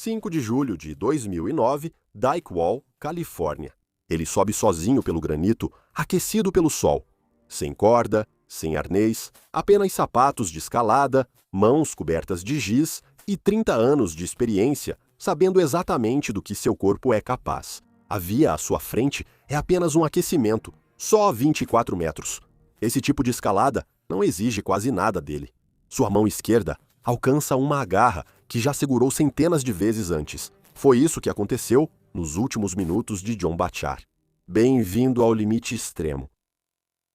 5 de julho de 2009, Dykewall, Califórnia. Ele sobe sozinho pelo granito, aquecido pelo sol. Sem corda, sem arnês, apenas sapatos de escalada, mãos cobertas de giz e 30 anos de experiência, sabendo exatamente do que seu corpo é capaz. A via à sua frente é apenas um aquecimento, só 24 metros. Esse tipo de escalada não exige quase nada dele. Sua mão esquerda alcança uma agarra que já segurou centenas de vezes antes. Foi isso que aconteceu nos últimos minutos de John Bachar. Bem-vindo ao limite extremo.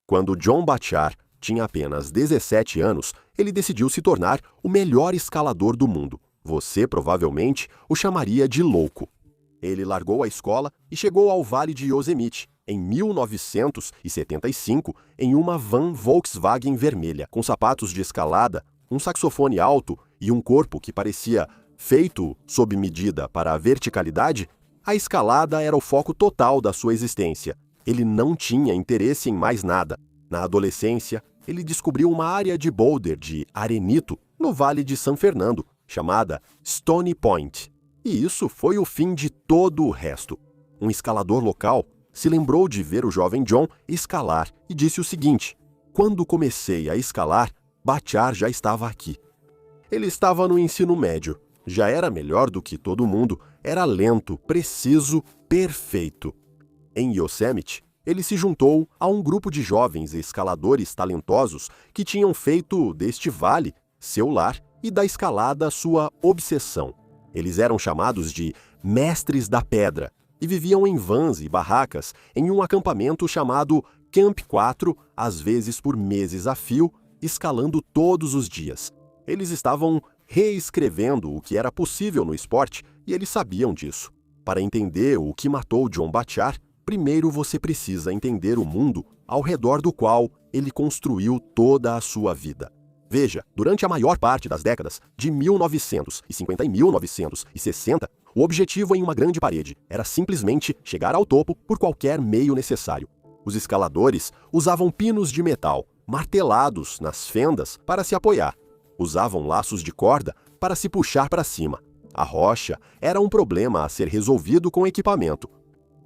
Quando John Bachar tinha apenas 17 anos, ele decidiu se tornar o melhor escalador do mundo. Você provavelmente o chamaria de louco. Ele largou a escola e chegou ao Vale de Yosemite, em 1975, em uma van Volkswagen vermelha, com sapatos de escalada, um saxofone alto e um corpo que parecia feito sob medida para a verticalidade. A escalada era o foco total da sua existência. Ele não tinha interesse em mais nada. Na adolescência, ele descobriu uma área de boulder de arenito no Vale de San Fernando, chamada Stony Point. E isso foi o fim de todo o resto. Um escalador local se lembrou de ver o jovem John escalar e disse o seguinte: quando comecei a escalar, Bachar já estava aqui. Ele estava no ensino médio, já era melhor do que todo mundo, era lento, preciso, perfeito. Em Yosemite, ele se juntou a um grupo de jovens escaladores talentosos que tinham feito deste vale seu lar e da escalada sua obsessão. Eles eram chamados de Mestres da Pedra e viviam em vans e barracas em um acampamento chamado Camp 4, às vezes por meses a fio, escalando todos os dias. Eles estavam reescrevendo o que era possível no esporte e eles sabiam disso. Para entender o que matou John Bachar, primeiro você precisa entender o mundo ao redor do qual ele construiu toda a sua vida. Veja, durante a maior parte das décadas de 1950 e 1960, o objetivo em uma grande parede era simplesmente chegar ao topo por qualquer meio necessário. Os escaladores usavam pinos de metal, martelados nas fendas para se apoiar. Usavam laços de corda para se puxar para cima. A rocha era um problema a ser resolvido com equipamento.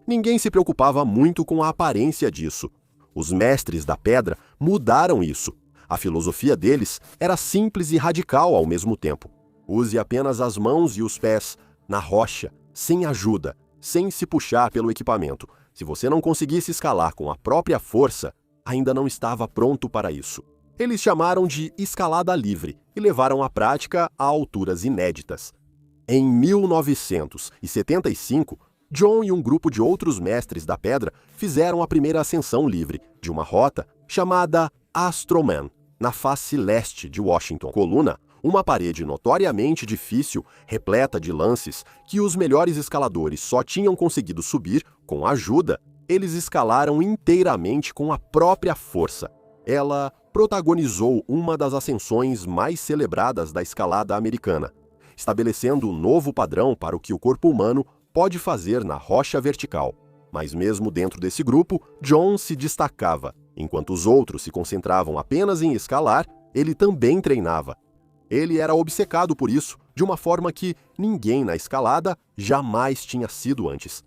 Ninguém se preocupava muito com a aparência disso. Os mestres da pedra mudaram isso. A filosofia deles era simples e radical ao mesmo tempo. Use apenas as mãos e os pés na rocha, sem ajuda, sem se puxar pelo equipamento. Se você não conseguisse escalar com a própria força, ainda não estava pronto para isso. Eles chamaram de escalada livre e levaram a prática a alturas inéditas. Em 1975, John e um grupo de outros mestres da pedra fizeram a primeira ascensão livre de uma rota chamada Astroman, na face leste de Washington. Coluna, uma parede notoriamente difícil, repleta de lances, que os melhores escaladores só tinham conseguido subir com ajuda, eles escalaram inteiramente com a própria força. Ela protagonizou uma das ascensões mais celebradas da escalada americana, estabelecendo um novo padrão para o que o corpo humano pode fazer na rocha vertical. Mas mesmo dentro desse grupo, John se destacava. Enquanto os outros se concentravam apenas em escalar, ele também treinava. Ele era obcecado por isso, de uma forma que ninguém na escalada jamais tinha sido antes.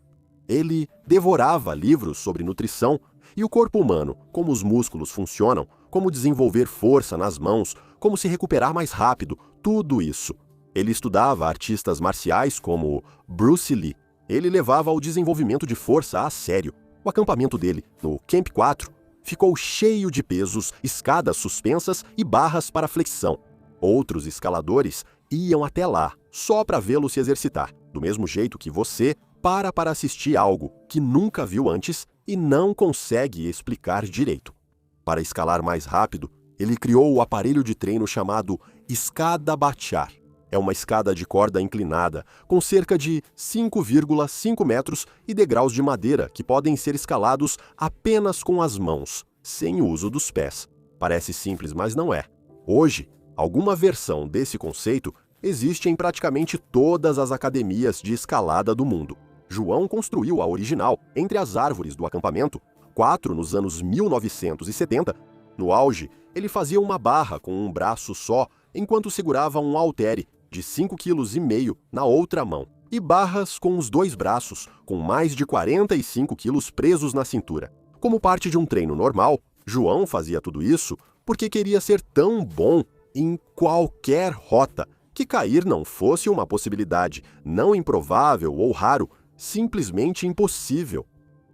Ele devorava livros sobre nutrição e o corpo humano, como os músculos funcionam, como desenvolver força nas mãos, como se recuperar mais rápido, tudo isso. Ele estudava artistas marciais como Bruce Lee. Ele levava o desenvolvimento de força a sério. O acampamento dele, no Camp 4, ficou cheio de pesos, escadas suspensas e barras para flexão. Outros escaladores iam até lá, só para vê-lo se exercitar, do mesmo jeito que você para assistir algo que nunca viu antes e não consegue explicar direito. Para escalar mais rápido, ele criou o aparelho de treino chamado Escada Bachar. É uma escada de corda inclinada, com cerca de 5,5 metros e degraus de madeira que podem ser escalados apenas com as mãos, sem o uso dos pés. Parece simples, mas não é. Hoje, alguma versão desse conceito existe em praticamente todas as academias de escalada do mundo. João construiu a original entre as árvores do acampamento, 4 nos anos 1970. No auge, ele fazia uma barra com um braço só enquanto segurava um haltere, de 5,5 kg na outra mão, e barras com os 2 braços, com mais de 45 quilos presos na cintura. Como parte de um treino normal, João fazia tudo isso porque queria ser tão bom em qualquer rota que cair não fosse uma possibilidade, não improvável ou raro, simplesmente impossível.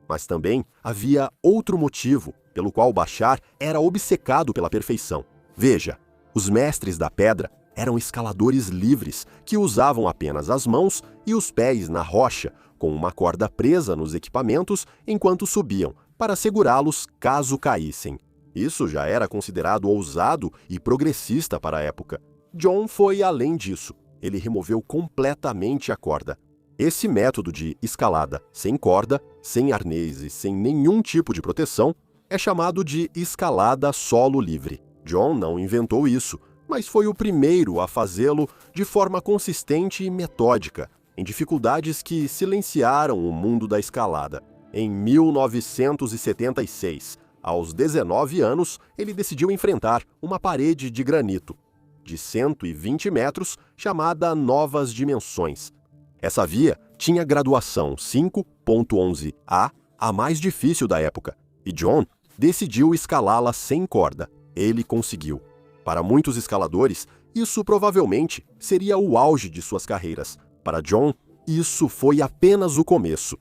Mas também havia outro motivo pelo qual Bashar era obcecado pela perfeição. Veja, os mestres da pedra eram escaladores livres que usavam apenas as mãos e os pés na rocha, com uma corda presa nos equipamentos enquanto subiam, para segurá-los caso caíssem. Isso já era considerado ousado e progressista para a época. John foi além disso. Ele removeu completamente a corda. Esse método de escalada sem corda, sem arnês e sem nenhum tipo de proteção é chamado de escalada solo livre. John não inventou isso, mas foi o primeiro a fazê-lo de forma consistente e metódica, em dificuldades que silenciaram o mundo da escalada. Em 1976, aos 19 anos, ele decidiu enfrentar uma parede de granito de 120 metros chamada Novas Dimensões. Essa via tinha graduação 5.11A, a mais difícil da época, e John decidiu escalá-la sem corda. Ele conseguiu. Para muitos escaladores, isso provavelmente seria o auge de suas carreiras. Para John, isso foi apenas o começo.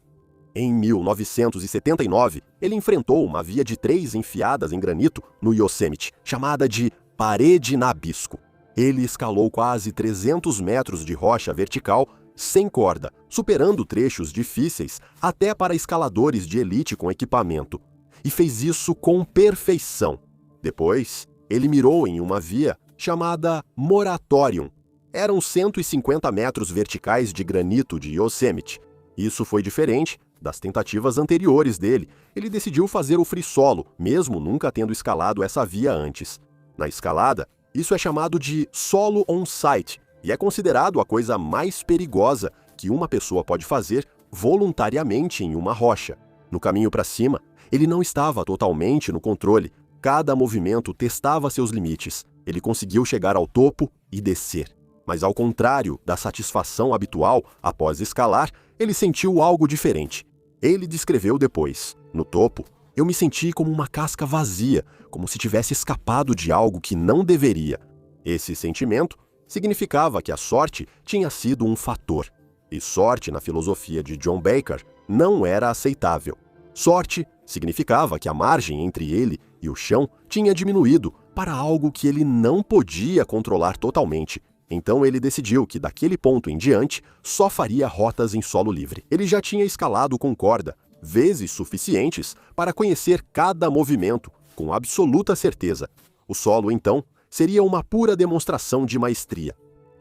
Em 1979, ele enfrentou uma via de 3 enfiadas em granito no Yosemite, chamada de Parede Nabisco. Ele escalou quase 300 metros de rocha vertical sem corda, superando trechos difíceis até para escaladores de elite com equipamento. E fez isso com perfeição. Depois, ele mirou em uma via chamada Moratorium. Eram 150 metros verticais de granito de Yosemite. Isso foi diferente das tentativas anteriores dele. Ele decidiu fazer o free solo, mesmo nunca tendo escalado essa via antes. Na escalada, isso é chamado de solo on-site e é considerado a coisa mais perigosa que uma pessoa pode fazer voluntariamente em uma rocha. No caminho para cima, ele não estava totalmente no controle. Cada movimento testava seus limites. Ele conseguiu chegar ao topo e descer. Mas ao contrário da satisfação habitual após escalar, ele sentiu algo diferente. Ele descreveu depois: no topo, eu me senti como uma casca vazia, como se tivesse escapado de algo que não deveria. Esse sentimento significava que a sorte tinha sido um fator. E sorte, na filosofia de John Baker, não era aceitável. Sorte significava que a margem entre ele e o chão tinha diminuído para algo que ele não podia controlar totalmente. Então ele decidiu que daquele ponto em diante só faria rotas em solo livre. Ele já tinha escalado com corda, vezes suficientes para conhecer cada movimento com absoluta certeza. O solo, então, seria uma pura demonstração de maestria.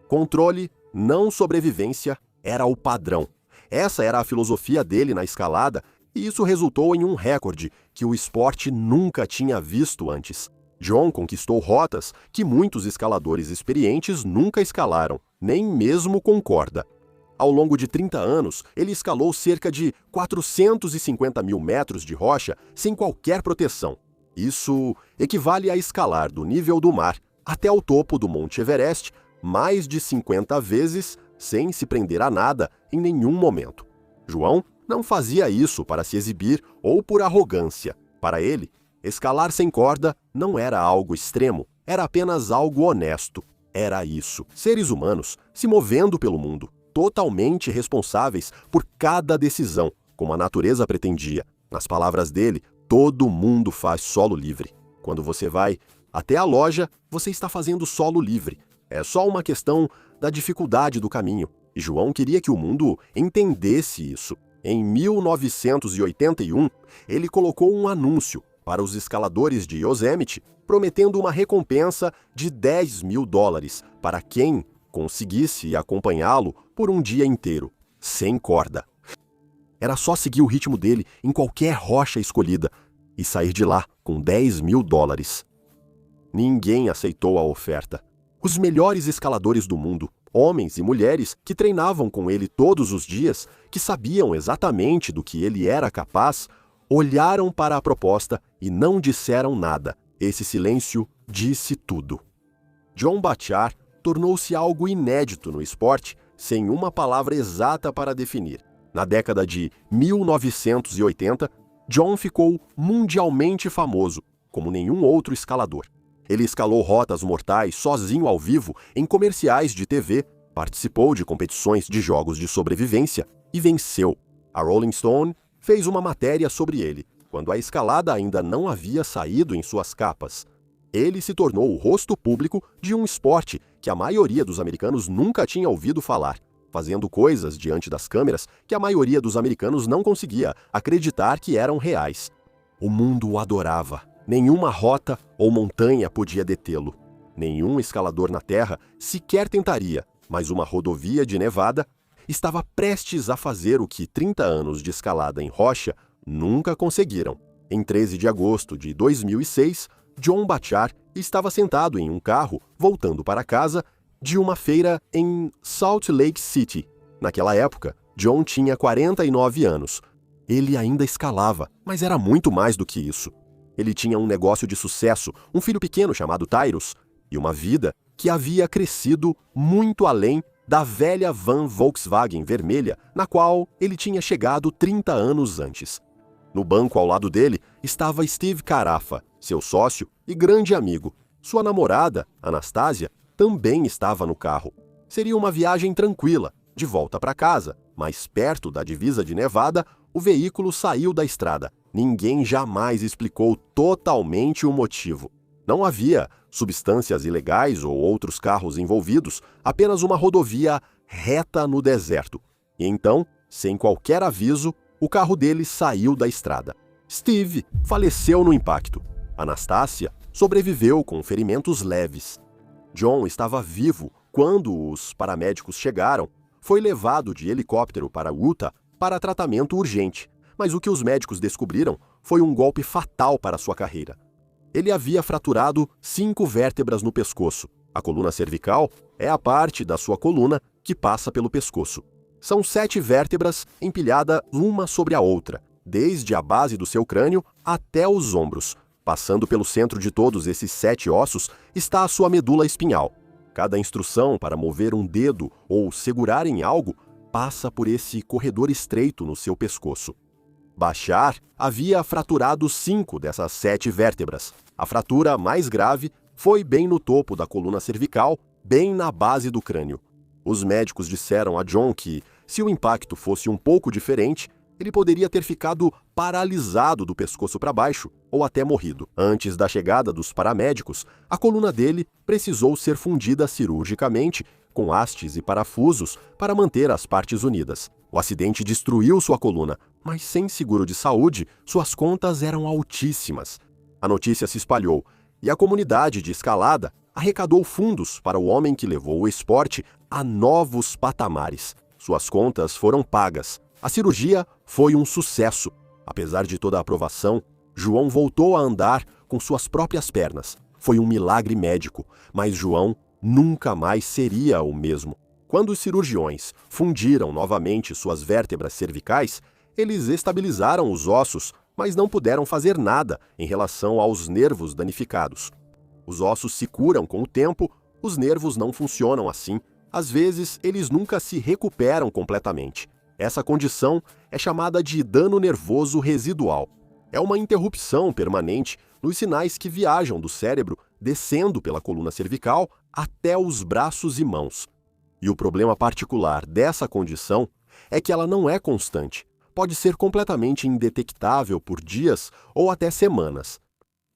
Controle, não sobrevivência, era o padrão. Essa era a filosofia dele na escalada e isso resultou em um recorde que o esporte nunca tinha visto antes. John conquistou rotas que muitos escaladores experientes nunca escalaram, nem mesmo com corda. Ao longo de 30 anos, ele escalou cerca de 450 mil metros de rocha sem qualquer proteção. Isso equivale a escalar do nível do mar até o topo do Monte Everest mais de 50 vezes sem se prender a nada em nenhum momento. João não fazia isso para se exibir ou por arrogância. Para ele, escalar sem corda não era algo extremo, era apenas algo honesto. Era isso, seres humanos se movendo pelo mundo, totalmente responsáveis por cada decisão, como a natureza pretendia. Nas palavras dele, todo mundo faz solo livre. Quando você vai até a loja, você está fazendo solo livre. É só uma questão da dificuldade do caminho. E João queria que o mundo entendesse isso. Em 1981, ele colocou um anúncio para os escaladores de Yosemite, prometendo uma recompensa de $10 mil para quem conseguisse acompanhá-lo por um dia inteiro, sem corda. Era só seguir o ritmo dele em qualquer rocha escolhida e sair de lá com $10 mil. Ninguém aceitou a oferta. Os melhores escaladores do mundo, homens e mulheres que treinavam com ele todos os dias, que sabiam exatamente do que ele era capaz, olharam para a proposta e não disseram nada. Esse silêncio disse tudo. John Bashar tornou-se algo inédito no esporte, sem uma palavra exata para definir. Na década de 1980, John ficou mundialmente famoso, como nenhum outro escalador. Ele escalou rotas mortais sozinho ao vivo em comerciais de TV, participou de competições de jogos de sobrevivência e venceu. A Rolling Stone fez uma matéria sobre ele, quando a escalada ainda não havia saído em suas capas. Ele se tornou o rosto público de um esporte que a maioria dos americanos nunca tinha ouvido falar, fazendo coisas diante das câmeras que a maioria dos americanos não conseguia acreditar que eram reais. O mundo o adorava. Nenhuma rota ou montanha podia detê-lo. Nenhum escalador na Terra sequer tentaria, mas uma rodovia de Nevada estava prestes a fazer o que 30 anos de escalada em rocha nunca conseguiram. Em 13 de agosto de 2006, John Bachar estava sentado em um carro voltando para casa de uma feira em Salt Lake City. Naquela época, John tinha 49 anos. Ele ainda escalava, mas era muito mais do que isso. Ele tinha um negócio de sucesso, um filho pequeno chamado Tyrus, e uma vida que havia crescido muito além da velha van Volkswagen vermelha na qual ele tinha chegado 30 anos antes. No banco ao lado dele estava Steve Carafa, seu sócio e grande amigo. Sua namorada, Anastasia, também estava no carro. Seria uma viagem tranquila, de volta para casa, mas perto da divisa de Nevada, o veículo saiu da estrada. Ninguém jamais explicou totalmente o motivo. Não havia substâncias ilegais ou outros carros envolvidos, apenas uma rodovia reta no deserto. E então, sem qualquer aviso, o carro dele saiu da estrada. Steve faleceu no impacto. Anastasia sobreviveu com ferimentos leves. John estava vivo quando os paramédicos chegaram. Foi levado de helicóptero para Utah para tratamento urgente, mas o que os médicos descobriram foi um golpe fatal para sua carreira. Ele havia fraturado 5 vértebras no pescoço. A coluna cervical é a parte da sua coluna que passa pelo pescoço. São 7 vértebras empilhadas uma sobre a outra, desde a base do seu crânio até os ombros. Passando pelo centro de todos esses 7 ossos está a sua medula espinhal. Cada instrução para mover um dedo ou segurar em algo passa por esse corredor estreito no seu pescoço. Bachar havia fraturado 5 dessas 7 vértebras. A fratura mais grave foi bem no topo da coluna cervical, bem na base do crânio. Os médicos disseram a John que, se o impacto fosse um pouco diferente, ele poderia ter ficado paralisado do pescoço para baixo ou até morrido. Antes da chegada dos paramédicos, a coluna dele precisou ser fundida cirurgicamente com hastes e parafusos para manter as partes unidas. O acidente destruiu sua coluna, mas sem seguro de saúde, suas contas eram altíssimas. A notícia se espalhou e a comunidade de escalada arrecadou fundos para o homem que levou o esporte a novos patamares. Suas contas foram pagas. A cirurgia foi um sucesso. Apesar de toda a aprovação, João voltou a andar com suas próprias pernas. Foi um milagre médico, mas João nunca mais seria o mesmo. Quando os cirurgiões fundiram novamente suas vértebras cervicais, eles estabilizaram os ossos, mas não puderam fazer nada em relação aos nervos danificados. Os ossos se curam com o tempo, os nervos não funcionam assim. Às vezes, eles nunca se recuperam completamente. Essa condição é chamada de dano nervoso residual. É uma interrupção permanente nos sinais que viajam do cérebro, descendo pela coluna cervical até os braços e mãos. E o problema particular dessa condição é que ela não é constante. Pode ser completamente indetectável por dias ou até semanas.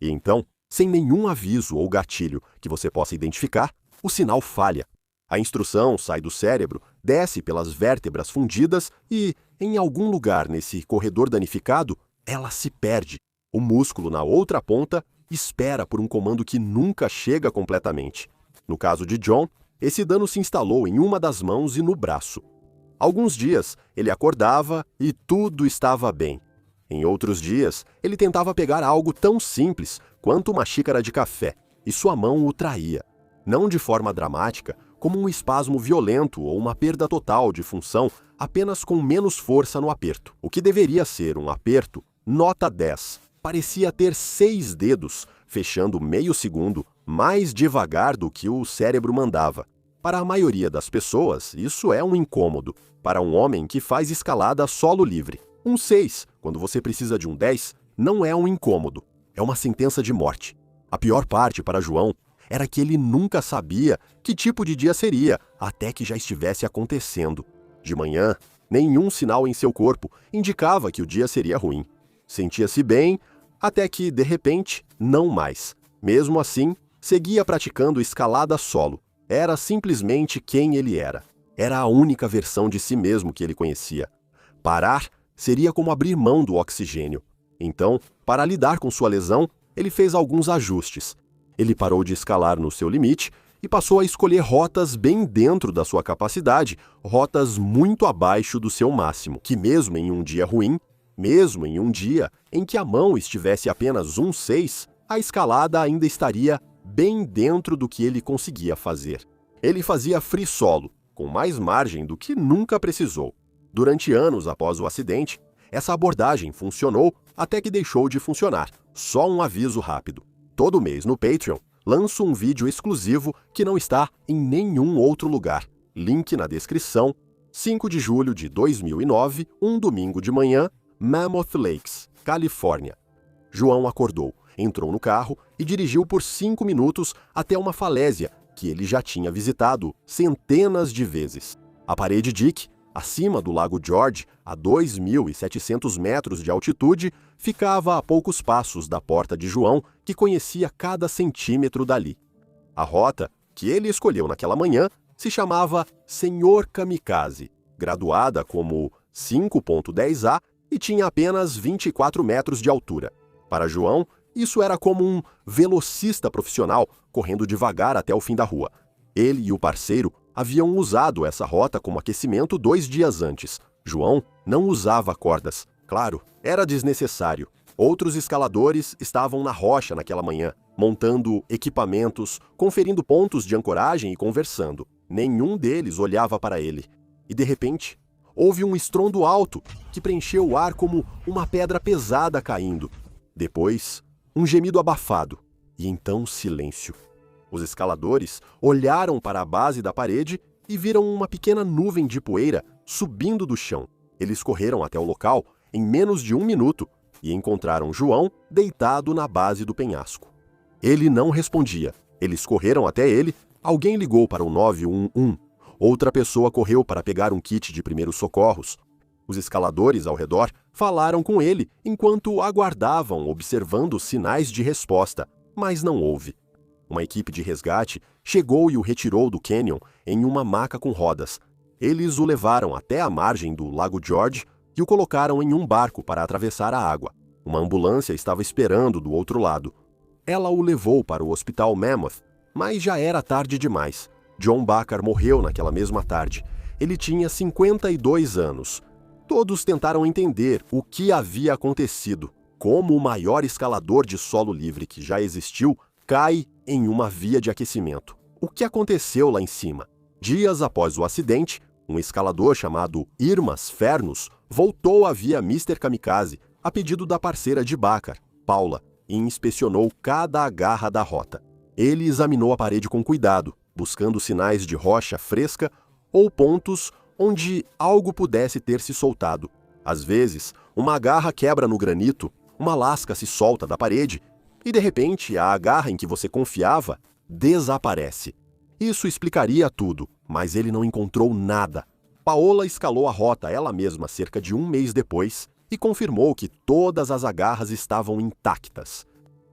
E então, sem nenhum aviso ou gatilho que você possa identificar, o sinal falha. A instrução sai do cérebro, desce pelas vértebras fundidas e, em algum lugar nesse corredor danificado, ela se perde. O músculo na outra ponta espera por um comando que nunca chega completamente. No caso de John, esse dano se instalou em uma das mãos e no braço. Alguns dias, ele acordava e tudo estava bem. Em outros dias, ele tentava pegar algo tão simples quanto uma xícara de café, e sua mão o traía. Não de forma dramática, como um espasmo violento ou uma perda total de função, apenas com menos força no aperto. O que deveria ser um aperto, nota 10, parecia ter 6 dedos, fechando meio segundo, mais devagar do que o cérebro mandava. Para a maioria das pessoas, isso é um incômodo. Para um homem que faz escalada solo livre, um 6, quando você precisa de um 10, não é um incômodo. É uma sentença de morte. A pior parte para João era que ele nunca sabia que tipo de dia seria, até que já estivesse acontecendo. De manhã, nenhum sinal em seu corpo indicava que o dia seria ruim. Sentia-se bem, até que, de repente, não mais. Mesmo assim, seguia praticando escalada solo. Era simplesmente quem ele era. Era a única versão de si mesmo que ele conhecia. Parar seria como abrir mão do oxigênio. Então, para lidar com sua lesão, ele fez alguns ajustes. Ele parou de escalar no seu limite e passou a escolher rotas bem dentro da sua capacidade, rotas muito abaixo do seu máximo, que mesmo em um dia ruim, mesmo em um dia em que a mão estivesse apenas um 6, a escalada ainda estaria bem dentro do que ele conseguia fazer. Ele fazia free solo, com mais margem do que nunca precisou. Durante anos após o acidente, essa abordagem funcionou até que deixou de funcionar. Só um aviso rápido. Todo mês no Patreon, lanço um vídeo exclusivo que não está em nenhum outro lugar. Link na descrição. 5 de julho de 2009, um domingo de manhã, Mammoth Lakes, Califórnia. João acordou, entrou no carro e dirigiu por 5 minutos até uma falésia que ele já tinha visitado centenas de vezes. A parede Dick, acima do Lago George, a 2.700 metros de altitude, ficava a poucos passos da porta de João, que conhecia cada centímetro dali. A rota que ele escolheu naquela manhã se chamava Senhor Kamikaze, graduada como 5.10A e tinha apenas 24 metros de altura. Para João, isso era como um velocista profissional correndo devagar até o fim da rua. Ele e o parceiro haviam usado essa rota como aquecimento 2 dias antes. João não usava cordas. Claro, era desnecessário. Outros escaladores estavam na rocha naquela manhã, montando equipamentos, conferindo pontos de ancoragem e conversando. Nenhum deles olhava para ele. E de repente, houve um estrondo alto que preencheu o ar como uma pedra pesada caindo. Depois, um gemido abafado. E então silêncio. Os escaladores olharam para a base da parede e viram uma pequena nuvem de poeira subindo do chão. Eles correram até o local em menos de 1 minuto e encontraram João deitado na base do penhasco. Ele não respondia. Eles correram até ele, alguém ligou para o 911. Outra pessoa correu para pegar um kit de primeiros socorros. Os escaladores ao redor falaram com ele enquanto aguardavam, observando sinais de resposta, mas não houve. Uma equipe de resgate chegou e o retirou do cânion em uma maca com rodas. Eles o levaram até a margem do Lago George e o colocaram em um barco para atravessar a água. Uma ambulância estava esperando do outro lado. Ela o levou para o Hospital Mammoth, mas já era tarde demais. John Bachar morreu naquela mesma tarde. Ele tinha 52 anos. Todos tentaram entender o que havia acontecido. Como o maior escalador de solo livre que já existiu cai em uma via de aquecimento. O que aconteceu lá em cima? Dias após o acidente, um escalador chamado Irmas Fernus voltou à via Mr. Kamikaze a pedido da parceira de Bachar, Paula, e inspecionou cada agarra da rota. Ele examinou a parede com cuidado, buscando sinais de rocha fresca ou pontos onde algo pudesse ter se soltado. Às vezes, uma agarra quebra no granito, uma lasca se solta da parede e, de repente, a agarra em que você confiava desaparece. Isso explicaria tudo, mas ele não encontrou nada. Paola escalou a rota ela mesma cerca de 1 mês depois e confirmou que todas as agarras estavam intactas.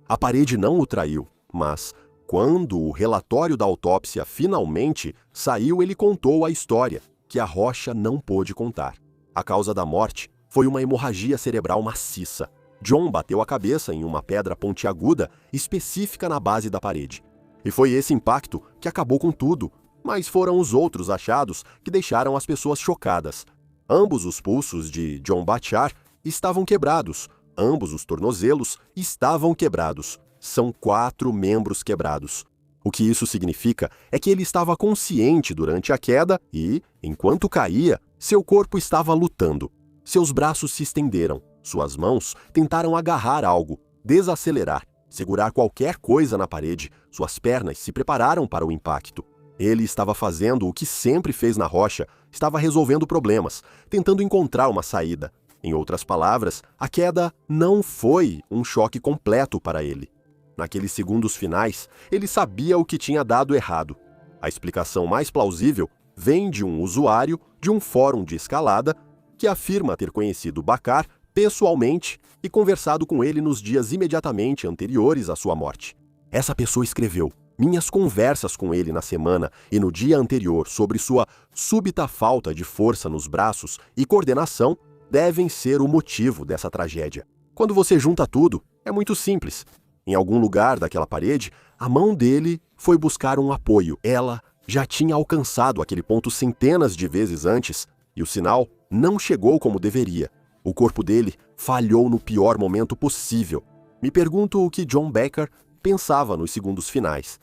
A parede não o traiu, mas quando o relatório da autópsia finalmente saiu, ele contou a história que a rocha não pôde contar. A causa da morte foi uma hemorragia cerebral maciça. John bateu a cabeça em uma pedra pontiaguda específica na base da parede. E foi esse impacto que acabou com tudo, mas foram os outros achados que deixaram as pessoas chocadas. Ambos os pulsos de John Bachar estavam quebrados, ambos os tornozelos estavam quebrados. São 4 membros quebrados. O que isso significa é que ele estava consciente durante a queda e, enquanto caía, seu corpo estava lutando. Seus braços se estenderam, suas mãos tentaram agarrar algo, desacelerar, segurar qualquer coisa na parede, suas pernas se prepararam para o impacto. Ele estava fazendo o que sempre fez na rocha, estava resolvendo problemas, tentando encontrar uma saída. Em outras palavras, a queda não foi um choque completo para ele. Naqueles segundos finais, ele sabia o que tinha dado errado. A explicação mais plausível vem de um usuário de um fórum de escalada que afirma ter conhecido Bakar pessoalmente e conversado com ele nos dias imediatamente anteriores à sua morte. Essa pessoa escreveu: minhas conversas com ele na semana e no dia anterior sobre sua súbita falta de força nos braços e coordenação devem ser o motivo dessa tragédia. Quando você junta tudo, é muito simples. Em algum lugar daquela parede, a mão dele foi buscar um apoio. Ela já tinha alcançado aquele ponto centenas de vezes antes e o sinal não chegou como deveria. O corpo dele falhou no pior momento possível. Me pergunto o que John Becker pensava nos segundos finais.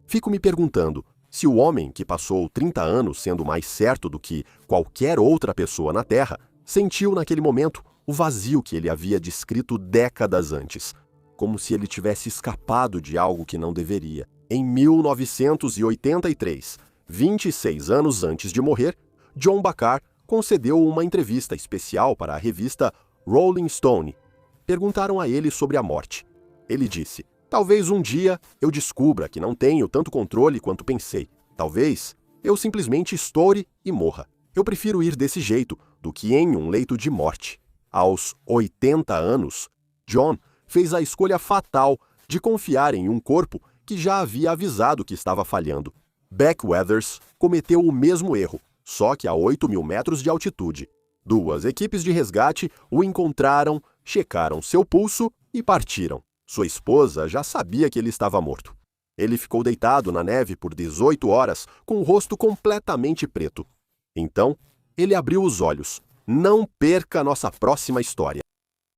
Fico me perguntando se o homem que passou 30 anos sendo mais certo do que qualquer outra pessoa na Terra sentiu naquele momento o vazio que ele havia descrito décadas antes, como se ele tivesse escapado de algo que não deveria. Em 1983, 26 anos antes de morrer, John Bakar concedeu uma entrevista especial para a revista Rolling Stone. Perguntaram a ele sobre a morte. Ele disse: talvez um dia eu descubra que não tenho tanto controle quanto pensei. Talvez eu simplesmente estoure e morra. Eu prefiro ir desse jeito do que em um leito de morte. Aos 80 anos, John fez a escolha fatal de confiar em um corpo que já havia avisado que estava falhando. Beck Weathers cometeu o mesmo erro, só que a 8.000 metros de altitude. 2 equipes de resgate o encontraram, checaram seu pulso e partiram. Sua esposa já sabia que ele estava morto. Ele ficou deitado na neve por 18 horas, com o rosto completamente preto. Então, ele abriu os olhos. Não perca a nossa próxima história.